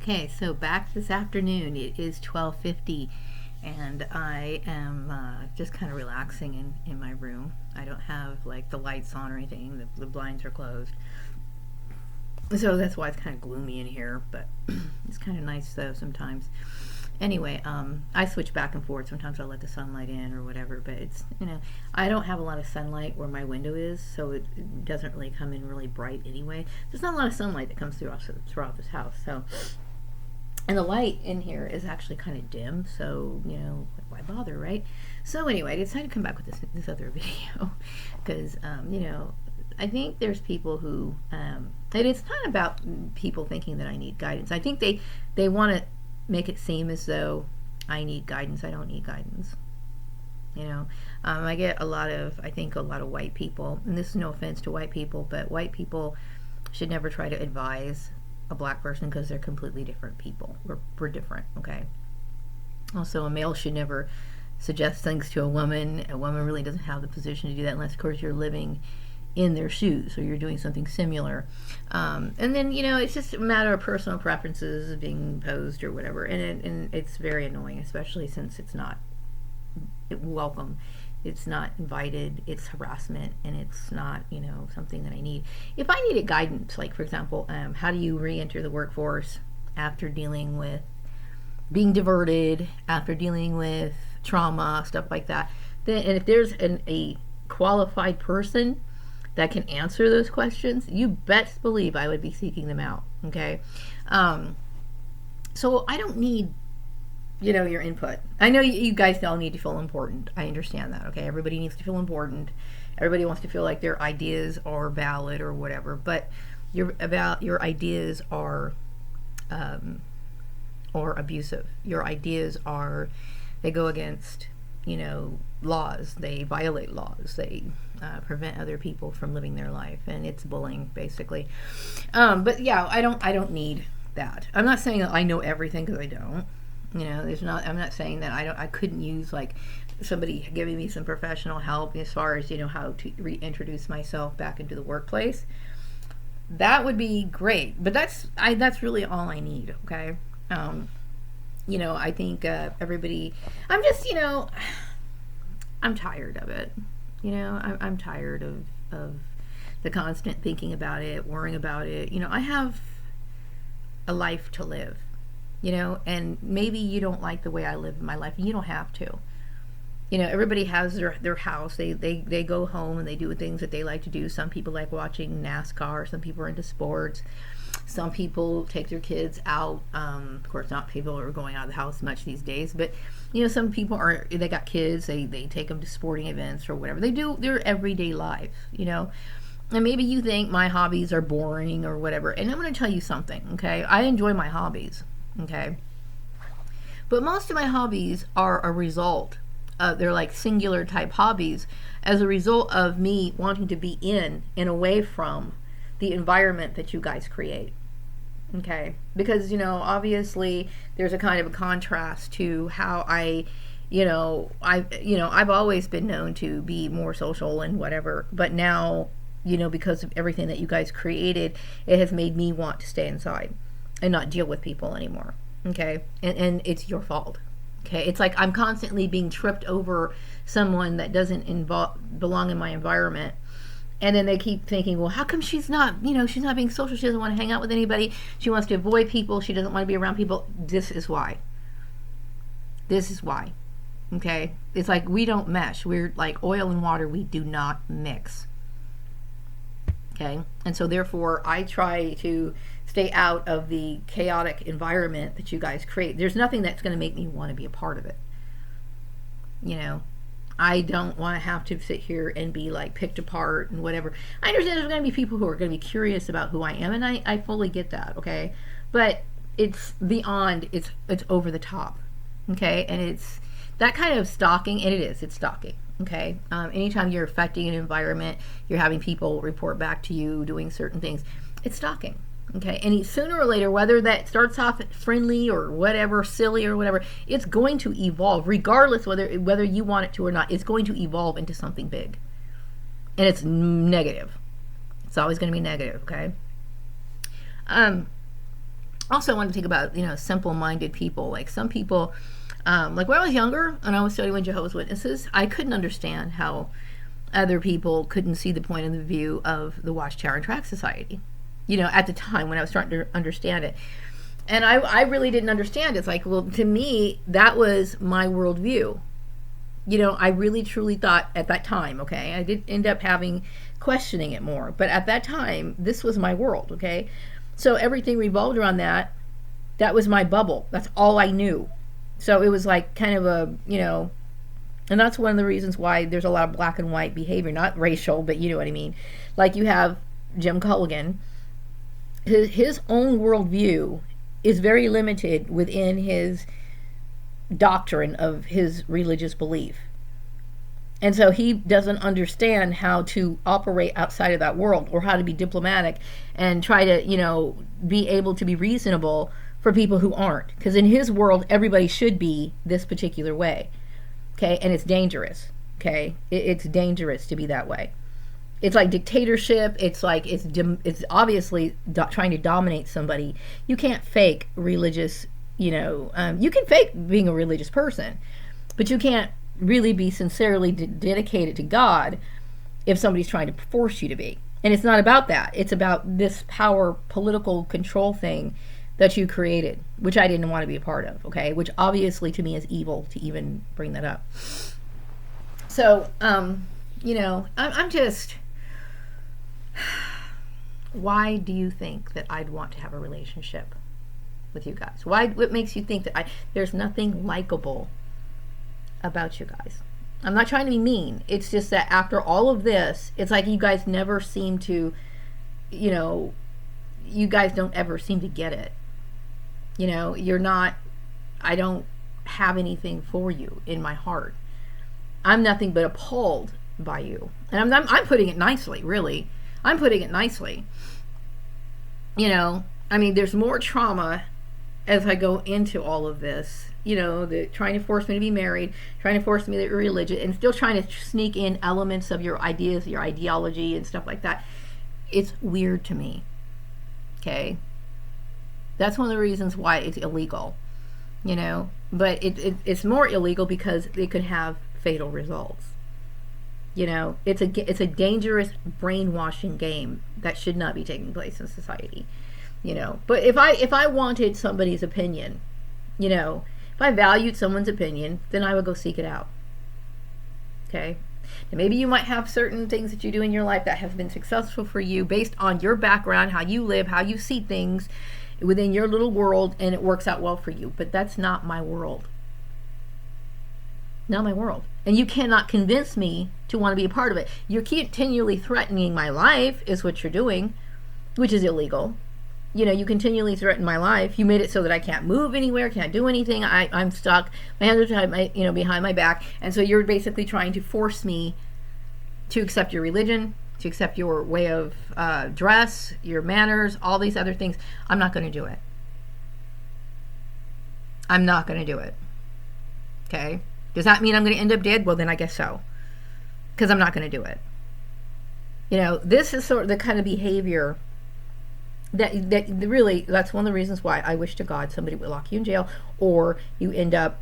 Okay, so back this afternoon. It is 12:50, and I am just kind of relaxing in my room. I don't have like the lights on or anything. The blinds are closed, so that's why it's kind of gloomy in here. But it's kind of nice though sometimes. Anyway, I switch back and forth. Sometimes I'll let the sunlight in or whatever. But I don't have a lot of sunlight where my window is, so it doesn't really come in really bright anyway. There's not a lot of sunlight that comes throughout this house, so. And the light in here is actually kind of dim, so, why bother, right? So anyway, I decided to come back with this other video because, I think there's people who, and it's not about people thinking that I need guidance. I think they want to make it seem as though I need guidance. I don't need guidance. I get I think a lot of white people, and this is no offense to white people, but white people should never try to advise a black person because they're completely different people. We're different, okay? Also, a male should never suggest things to a woman. A woman really doesn't have the position to do that unless, of course, you're living in their shoes or you're doing something similar. And then, it's just a matter of personal preferences being posed or whatever. And it's very annoying, especially since it's not welcome. It's not invited, it's harassment, and it's not, something that I need. If I needed guidance, like, for example, how do you re-enter the workforce after dealing with being diverted, after dealing with trauma, stuff like that, then, and if there's a qualified person that can answer those questions, you best believe I would be seeking them out, okay? So I don't need your input. I know you guys all need to feel important. I understand that, okay? Everybody needs to feel important. Everybody wants to feel like their ideas are valid or whatever, but your ideas are abusive. Your ideas they go against, laws. They violate laws. They prevent other people from living their life, and it's bullying, basically. But yeah, I don't need that. I'm not saying that I know everything, because I don't. I'm not saying that I couldn't use like somebody giving me some professional help as far as how to reintroduce myself back into the workplace. That would be great, but that's really all I need. Okay. I think everybody. I'm just I'm tired of it. I'm tired of the constant thinking about it, worrying about it. I have a life to live. And maybe you don't like the way I live my life. You don't have to. Everybody has their house. They go home and they do things that they like to do. Some people like watching NASCAR. Some people are into sports. Some people take their kids out. Of course, not people are going out of the house much these days, but some people they got kids. They take them to sporting events or whatever. They do their everyday life. And maybe you think my hobbies are boring or whatever. And I'm going to tell you something. Okay, I enjoy my hobbies. Okay, but most of my hobbies are a result of, they're like singular type hobbies as a result of me wanting to be in and away from the environment that you guys create. Okay, because obviously there's a kind of a contrast to how I've always been known to be more social and whatever, but now because of everything that you guys created, it has made me want to stay inside and not deal with people anymore. Okay, and it's your fault. Okay, it's like I'm constantly being tripped over someone that doesn't belong in my environment, and then they keep thinking, well, how come she's not she's not being social? She doesn't want to hang out with anybody. She wants to avoid people. She doesn't want to be around people. This is why. Okay, it's like we don't mesh. We're like oil and water. We do not mix. Okay, and so therefore I try to stay out of the chaotic environment that you guys create. There's nothing that's going to make me want to be a part of it. I don't want to have to sit here and be like picked apart and whatever. I understand there's going to be people who are going to be curious about who I am, and I fully get that, okay? But it's beyond, it's over the top, okay? And it's that kind of stalking, and it's stalking. Okay. Anytime you're affecting an environment, you're having people report back to you doing certain things. It's stalking. Okay. And sooner or later, whether that starts off friendly or whatever, silly or whatever, it's going to evolve, regardless whether you want it to or not. It's going to evolve into something big, and it's negative. It's always going to be negative. Okay. Also, I want to think about, simple-minded people. Like some people, like when I was younger and I was studying with Jehovah's Witnesses, I couldn't understand how other people couldn't see the point of the view of the Watchtower and Tract Society. At the time when I was starting to understand it. And I really didn't understand it. It's like, well, to me, that was my worldview. I really truly thought at that time, okay, I did end up questioning it more. But at that time, this was my world, okay? So everything revolved around that. That was my bubble. That's all I knew. So it was like kind of and that's one of the reasons why there's a lot of black and white behavior, not racial, but you know what I mean. Like you have Jim Culligan, his own worldview is very limited within his doctrine of his religious belief. And so he doesn't understand how to operate outside of that world, or how to be diplomatic and try to, be able to be reasonable for people who aren't. Because in his world, everybody should be this particular way. Okay? And it's dangerous. Okay? It's dangerous to be that way. It's like dictatorship. It's like, it's obviously trying to dominate somebody. You can't fake religious, you can fake being a religious person, but you can't really be sincerely dedicated to God if somebody's trying to force you to be. And it's not about that. It's about this power, political control thing that you created, which I didn't want to be a part of, okay? Which obviously to me is evil to even bring that up. So, I'm just... Why do you think that I'd want to have a relationship with you guys? What makes you think that there's nothing likable about you guys? I'm not trying to be mean. It's just that after all of this, it's like you guys never seem to, you guys don't ever seem to get it. You're not, I don't have anything for you in my heart. I'm nothing but appalled by you. And I'm putting it nicely, really. I'm putting it nicely. There's more trauma as I go into all of this. Trying to force me to be married, trying to force me to be religious, and still trying to sneak in elements of your ideas, your ideology, and stuff like that. It's weird to me. Okay? That's one of the reasons why it's illegal. But it's more illegal because it could have fatal results. It's a dangerous brainwashing game that should not be taking place in society. But if I wanted somebody's opinion, if I valued someone's opinion, then I would go seek it out. Okay? And maybe you might have certain things that you do in your life that have been successful for you based on your background, how you live, how you see things within your little world, and it works out well for you. But that's not my world. Not my world. And you cannot convince me to want to be a part of it. You're continually threatening my life is what you're doing, which is illegal. You continually threaten my life. You made it so that I can't move anywhere, can't do anything. I'm stuck. My hands are tied, behind my back. And so you're basically trying to force me to accept your religion, to accept your way of dress, your manners, all these other things. I'm not going to do it. I'm not going to do it. Okay? Does that mean I'm going to end up dead? Well, then I guess so. Because I'm not going to do it. This is sort of the kind of behavior that really, that's one of the reasons why I wish to God somebody would lock you in jail, or you end up,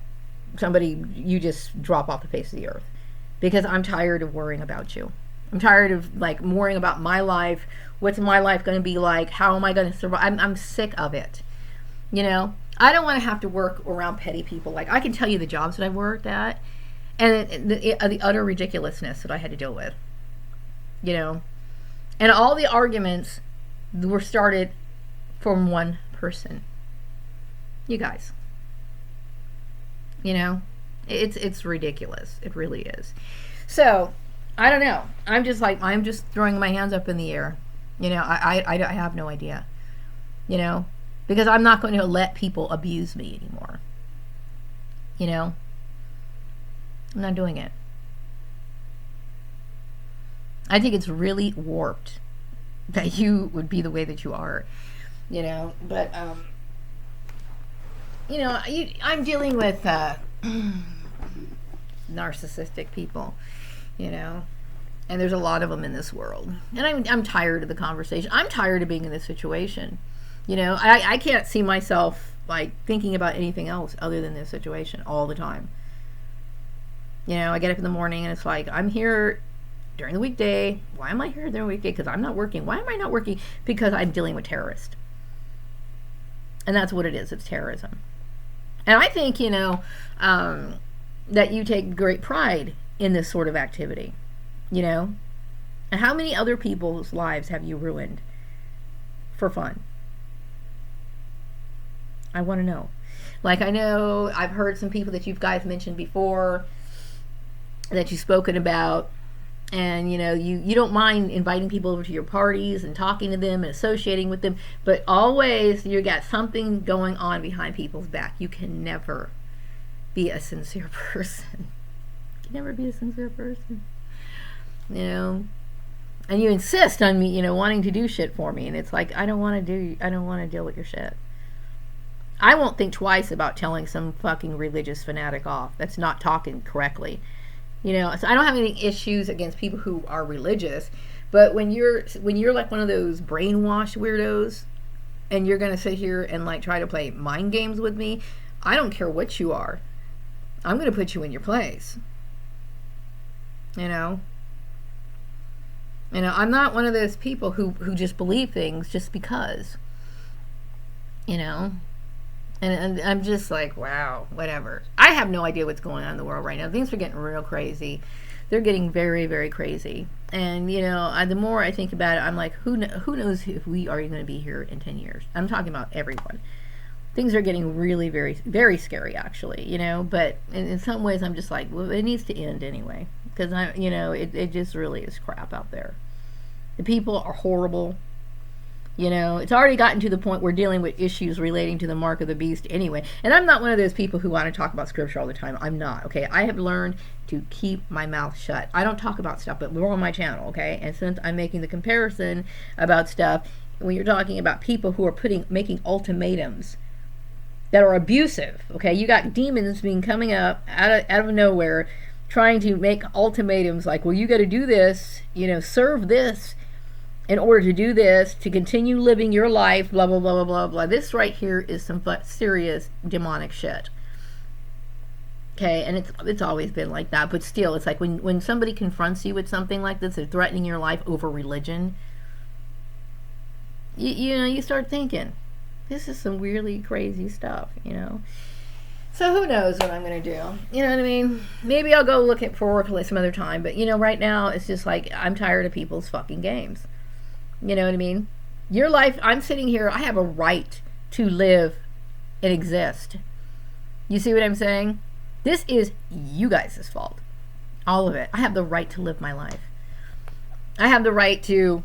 you just drop off the face of the earth. Because I'm tired of worrying about you. I'm tired of worrying about my life. What's my life going to be like? How am I going to survive? I'm sick of it. I don't want to have to work around petty people. I can tell you the jobs that I worked at, and the utter ridiculousness that I had to deal with. And all the arguments were started from one person. You guys. It's ridiculous. It really is. So, I don't know. I'm just throwing my hands up in the air. I have no idea. Because I'm not going to let people abuse me anymore. I'm not doing it. I think it's really warped that you would be the way that you are, but I'm dealing with narcissistic people, and there's a lot of them in this world, and I'm tired of the conversation. I'm tired of being in this situation. You know, I can't see myself like thinking about anything else other than this situation all the time. You know, I get up in the morning and it's like, I'm here during the weekday. Why am I here during the weekday? Because I'm not working. Why am I not working? Because I'm dealing with terrorists. And that's what it is. It's terrorism. And I think, you know, that you take great pride in this sort of activity, you know. And how many other people's lives have you ruined for fun? I want to know. Like, I know I've heard some people that you guys mentioned before that you've spoken about, and you know, you don't mind inviting people over to your parties and talking to them and associating with them, but always you got something going on behind people's back. You can never be a sincere person. You can never be a sincere person, you know. And you insist on me, you know, wanting to do shit for me, and it's like, I don't want to deal with your shit. I won't think twice about telling some fucking religious fanatic off that's not talking correctly. You know, so I don't have any issues against people who are religious, but when you're like one of those brainwashed weirdos, and you're gonna sit here and like try to play mind games with me, I don't care what you are. I'm gonna put you in your place. You know, I'm not one of those people who just believe things just because. You know. And I'm just like, wow, whatever. I have no idea what's going on in the world right now. Things are getting real crazy. They're getting very, very crazy. And, you know, the more I think about it, I'm like, who knows if we are going to be here in 10 years? I'm talking about everyone. Things are getting really, very, very scary, actually, you know. But in some ways, I'm just like, well, it needs to end anyway. Because, you know, it just really is crap out there. The people are horrible. You know, it's already gotten to the point we're dealing with issues relating to the mark of the beast anyway. And I'm not one of those people who want to talk about scripture all the time. I'm not, okay? I have learned to keep my mouth shut. I don't talk about stuff, but we're on my channel, okay? And since I'm making the comparison about stuff, when you're talking about people who are making ultimatums that are abusive, okay? You got demons coming up out of nowhere trying to make ultimatums like, well, you got to do this, you know, serve this, in order to do this, to continue living your life, blah, blah, blah, blah, blah, blah. This right here is some serious demonic shit. Okay, and it's always been like that. But still, it's like when somebody confronts you with something like this, they're threatening your life over religion, you know, you start thinking, this is some weirdly crazy stuff, you know. So who knows what I'm going to do? You know what I mean? Maybe I'll go look at forward some other time. But, you know, right now, it's just like, I'm tired of people's fucking games. You know what I mean? Your life, I'm sitting here, I have a right to live and exist. You see what I'm saying? This is you guys' fault. All of it. I have the right to live my life. I have the right to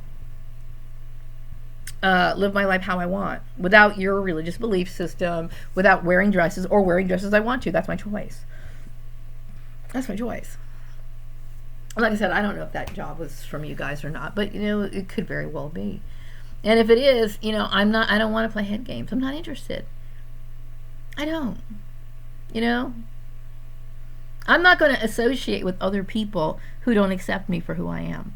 live my life how I want, without your religious belief system, without wearing dresses or wearing dresses I want to. That's my choice. That's my choice. Like I said, I don't know if that job was from you guys or not, but you know, it could very well be. And if it is, you know, I don't want to play head games. I'm not interested. I don't. You know? I'm not going to associate with other people who don't accept me for who I am.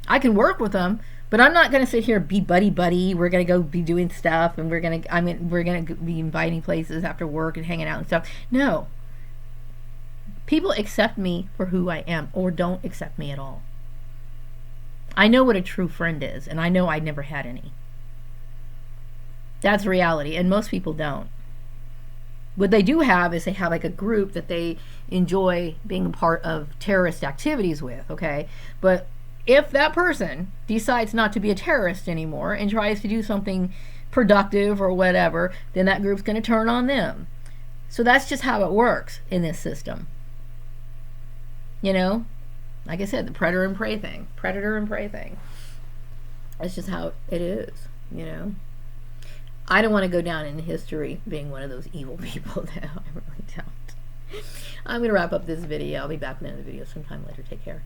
I can work with them, but I'm not going to sit here and be buddy. We're going to go be doing stuff, and we're going to be inviting places after work and hanging out and stuff. No. People accept me for who I am, or don't accept me at all. I know what a true friend is, and I know I never had any. That's reality, and most people don't. What they do have is they have like a group that they enjoy being a part of terrorist activities with, okay? But if that person decides not to be a terrorist anymore and tries to do something productive or whatever, then that group's going to turn on them. So that's just how it works in this system. You know, like I said, the predator and prey thing. That's just how it is, you know. I don't want to go down in history being one of those evil people, though. I really don't. I'm going to wrap up this video. I'll be back with another video sometime later. Take care.